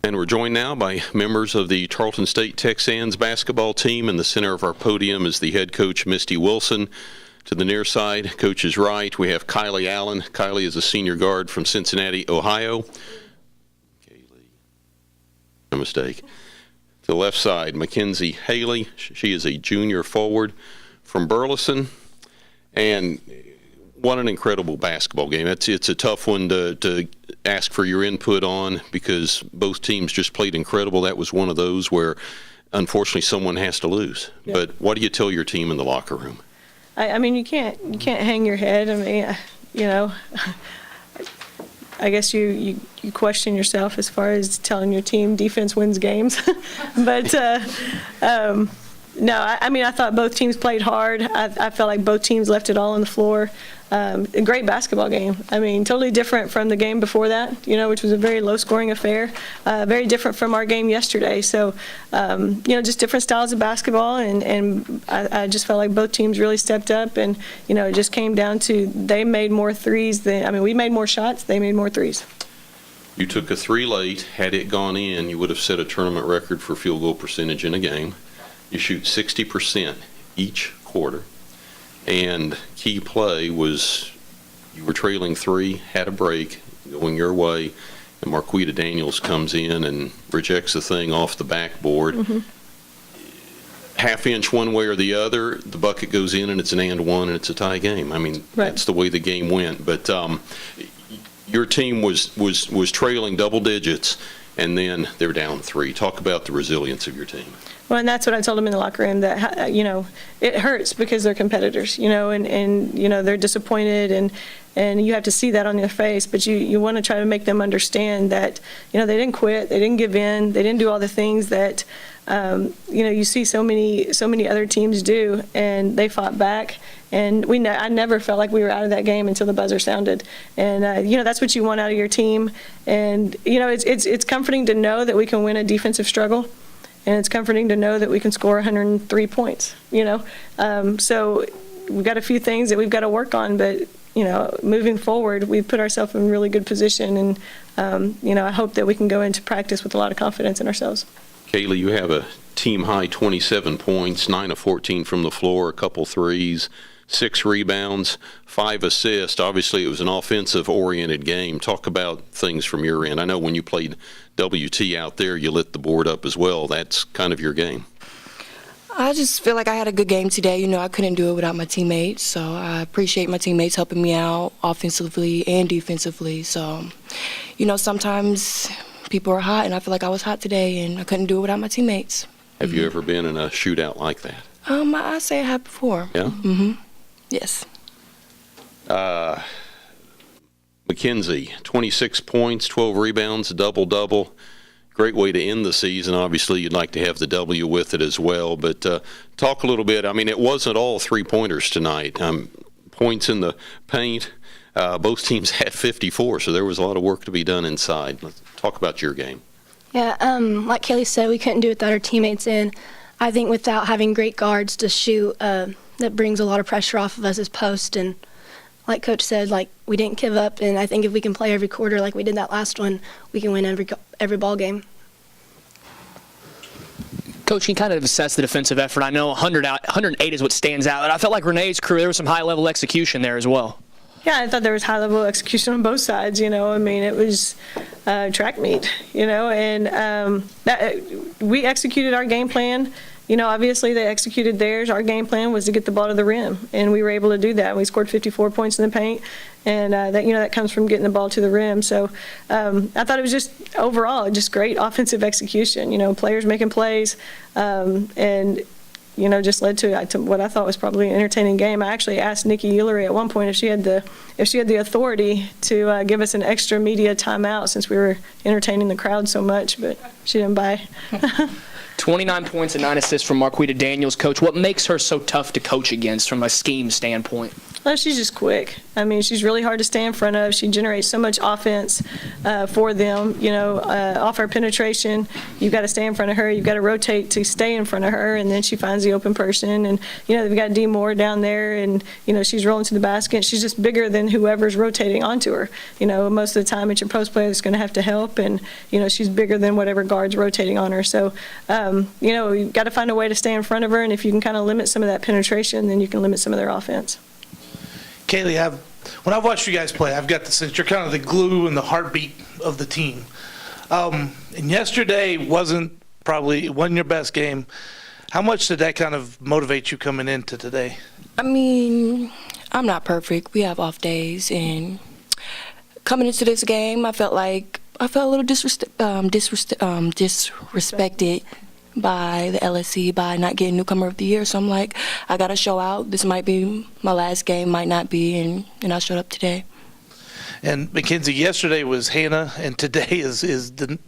And we're joined now by members of the Tarleton State TexAnns basketball team. In the center of our podium is the head coach, Misty Wilson. To the near side, coach's right, we have Kylie Allen. Kylie is a senior guard from Cincinnati, Ohio. No mistake. To the left side, Mackenzie Haley. She is a junior forward from Burleson. And what an incredible basketball game. It's a tough one to ask for your input on because both teams just played incredible. That was one of those where, unfortunately, someone has to lose. Yep. But what do you tell your team in the locker room? I mean, you can't hang your head. I mean, you know, I guess you question yourself as far as telling your team defense wins games. But no, I mean, I thought both teams played hard. I felt like both teams left it all on the floor. A great basketball game. I mean, totally different from the game before that, you know, which was a very low-scoring affair. Very different from our game yesterday. So, you know, just different styles of basketball, and I just felt like both teams really stepped up, and, you know, it just came down to they made more threes than, I mean, we made more shots, they made more threes. You took a three late. Had it gone in, you would have set a tournament record for field goal percentage in a game. You shoot 60% each quarter. And key play was you were trailing three, had a break going your way, and Marquita Daniels comes in and rejects the thing off the backboard. Mm-hmm. Half inch one way or the other, the bucket goes in and it's an and one and it's a tie game. I mean, right. That's the way the game went. But your team was trailing double digits, and then they're down three. Talk about the resilience of your team. Well, and that's what I told them in the locker room, that, you know, it hurts because they're competitors, you know, and you know, they're disappointed, and you have to see that on their face, but you want to try to make them understand that, you know, they didn't quit, they didn't give in, they didn't do all the things that, you know, you see so many other teams do, and they fought back. And I never felt like we were out of that game until the buzzer sounded. And, you know, that's what you want out of your team. And, you know, it's comforting to know that we can win a defensive struggle. And it's comforting to know that we can score 103 points, you know. So we've got a few things that we've got to work on, but, you know, moving forward, we've put ourselves in a really good position. And, you know, I hope that we can go into practice with a lot of confidence in ourselves. Kaylee, you have a team-high 27 points, 9 of 14 from the floor, a couple threes, 6 rebounds, 5 assists. Obviously, it was an offensive-oriented game. Talk about things from your end. I know when you played WT out there, you lit the board up as well. That's kind of your game. I just feel like I had a good game today. You know, I couldn't do it without my teammates, so I appreciate my teammates helping me out offensively and defensively. So, you know, sometimes people are hot, and I feel like I was hot today, and I couldn't do it without my teammates. Have you ever been in a shootout like that? I say I have before. Yeah? Mm-hmm. Yes. Mackenzie, 26 points, 12 rebounds, double-double. Great way to end the season. Obviously, you'd like to have the W with it as well. But talk a little bit. I mean, it wasn't all three-pointers tonight. Points in the paint. Both teams had 54, so there was a lot of work to be done inside. Let's talk about your game. Yeah, like Kaylee said, we couldn't do it without our teammates in. I think without having great guards to shoot, that brings a lot of pressure off of us as post. And like Coach said, like, we didn't give up. And I think if we can play every quarter like we did that last one, we can win every ball game. Coach, you kind of assess the defensive effort. I know 108 is what stands out. And I felt like Renee's crew, there was some high-level execution there as well. Yeah, I thought there was high-level execution on both sides, you know. I mean, it was track meet, you know, and we executed our game plan. You know, obviously they executed theirs. Our game plan was to get the ball to the rim, and we were able to do that. We scored 54 points in the paint, and that, you know, that comes from getting the ball to the rim. So I thought it was just overall just great offensive execution. You know, players making plays, and you know, just led to what I thought was probably an entertaining game. I actually asked Nikki Eulery at one point if she had the authority to give us an extra media timeout since we were entertaining the crowd so much, but she didn't buy. 29 points and 9 assists from Marquita Daniels. Coach, what makes her so tough to coach against from a scheme standpoint? Well, she's just quick. I mean, she's really hard to stay in front of. She generates so much offense for them. Off her penetration, you've got to stay in front of her. You've got to rotate to stay in front of her, and then she finds the open person. And, they've got Dee Moore down there, and, she's rolling to the basket. She's just bigger than whoever's rotating onto her. Most of the time it's your post player that's going to have to help, and, she's bigger than whatever guard's rotating on her. So, you've got to find a way to stay in front of her, and if you can kind of limit some of that penetration, then you can limit some of their offense. Kaylee, when I've watched you guys play, I've got the sense you're kind of the glue and the heartbeat of the team. And yesterday wasn't your best game. How much did that kind of motivate you coming into today? I mean, I'm not perfect. We have off days, and coming into this game, I felt a little disrespected by the LSC by not getting Newcomer of the Year. So I'm like, I got to show out. This might be my last game, might not be, and I showed up today. And Mackenzie, yesterday was Hannah, and today is the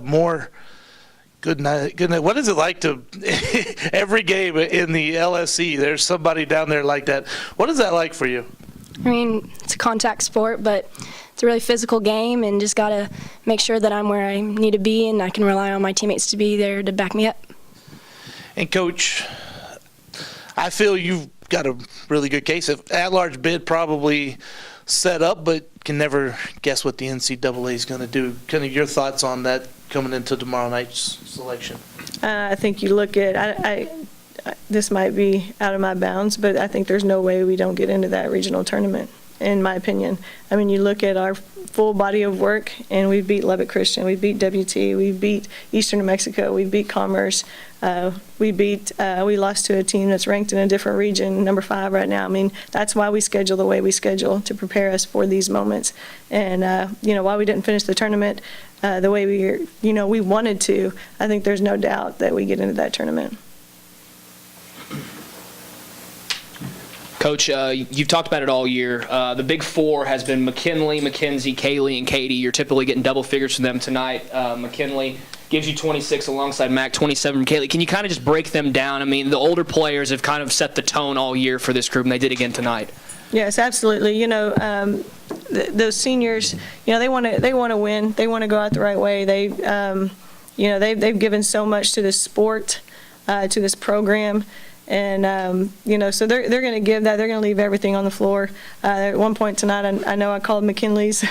more. Good night. Good night. What is it like to every game in the LSC? There's somebody down there like that. What is that like for you? I mean, it's a contact sport, but it's a really physical game, and just got to make sure that I'm where I need to be, and I can rely on my teammates to be there to back me up. And, Coach, I feel you've got a really good case. At-large bid probably set up, but can never guess what the NCAA is going to do. Kind of your thoughts on that coming into tomorrow night's selection? I think you look at this might be out of my bounds, but I think there's no way we don't get into that regional tournament, in my opinion. I mean, you look at our full body of work, and we beat Lubbock Christian, we beat WT, we beat Eastern New Mexico, we beat Commerce, we lost to a team that's ranked in a different region, number 5 right now. I mean, that's why we schedule the way we schedule, to prepare us for these moments. And while we didn't finish the tournament the way we wanted to, I think there's no doubt that we get into that tournament. Coach, you've talked about it all year. The Big Four has been McKinley, Mackenzie, Kaylee, and Katie. You're typically getting double figures from them tonight. McKinley gives you 26 alongside Mac, 27 from Kaylee. Can you kind of just break them down? I mean, the older players have kind of set the tone all year for this group, and they did again tonight. Yes, absolutely. Those seniors, they want to win. They want to go out the right way. They've given so much to this sport, to this program. And, so they're going to give that. They're going to leave everything on the floor. At one point tonight, I know I called McKinley's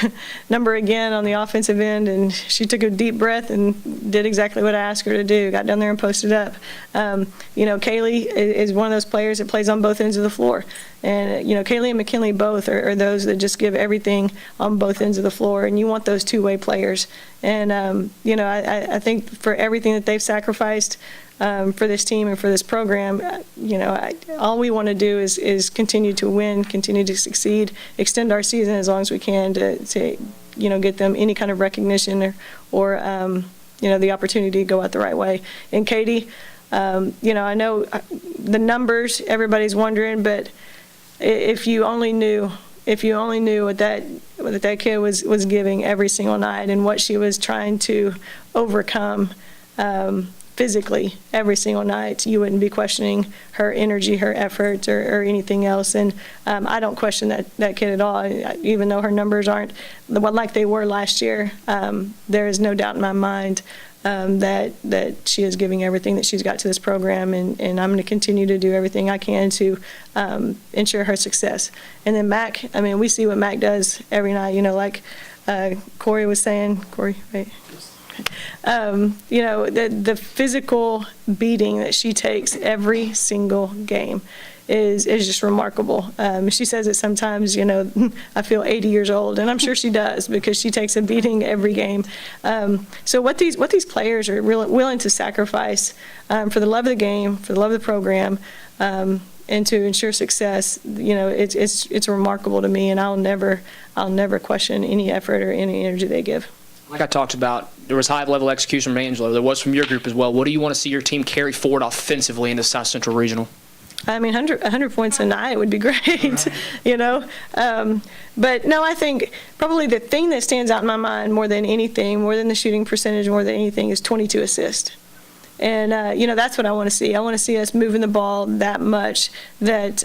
number again on the offensive end, and she took a deep breath and did exactly what I asked her to do, got down there and posted up. Kaylee is one of those players that plays on both ends of the floor. And, Kaylee and McKinley both are those that just give everything on both ends of the floor, and you want those two-way players. And, I think for everything that they've sacrificed for this team and for this program, all we want to do is continue to win, continue to succeed, extend our season as long as we can to get them any kind of recognition or the opportunity to go out the right way. And Katie, I know the numbers, everybody's wondering, but if you only knew what that kid was giving every single night and what she was trying to overcome physically every single night, you wouldn't be questioning her energy, her effort, or anything else. And I don't question that kid at all. Even though her numbers aren't like they were last year, there is no doubt in my mind that she is giving everything that she's got to this program, and I'm going to continue to do everything I can to ensure her success. And then Mac, I mean, we see what Mac does every night. Like Corey was saying, the physical beating that she takes every single game is just remarkable. She says it sometimes, I feel 80 years old, and I'm sure she does, because she takes a beating every game. So what these players are willing to sacrifice for the love of the game, for the love of the program, and to ensure success, it's remarkable to me, and I'll never question any effort or any energy they give. Like I talked about, there was high-level execution from Angelo. There was from your group as well. What do you want to see your team carry forward offensively into South Central Regional? I mean, 100 points a night would be great, But, no, I think probably the thing that stands out in my mind more than anything, more than the shooting percentage, more than anything, is 22 assists. And, that's what I want to see. I want to see us moving the ball that much that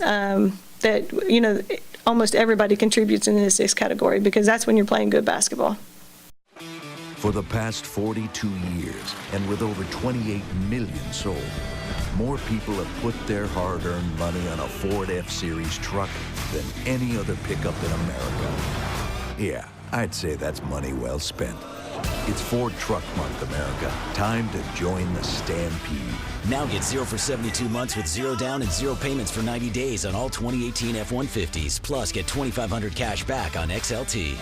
that, almost everybody contributes in this sixth category, because that's when you're playing good basketball. For the past 42 years, and with over 28 million sold, more people have put their hard-earned money on a Ford F-Series truck than any other pickup in America. Yeah, I'd say that's money well spent. It's Ford Truck Month, America. Time to join the stampede. Now get 0 for 72 months with 0 down and 0 payments for 90 days on all 2018 F-150s. Plus, get $2,500 cash back on XLT.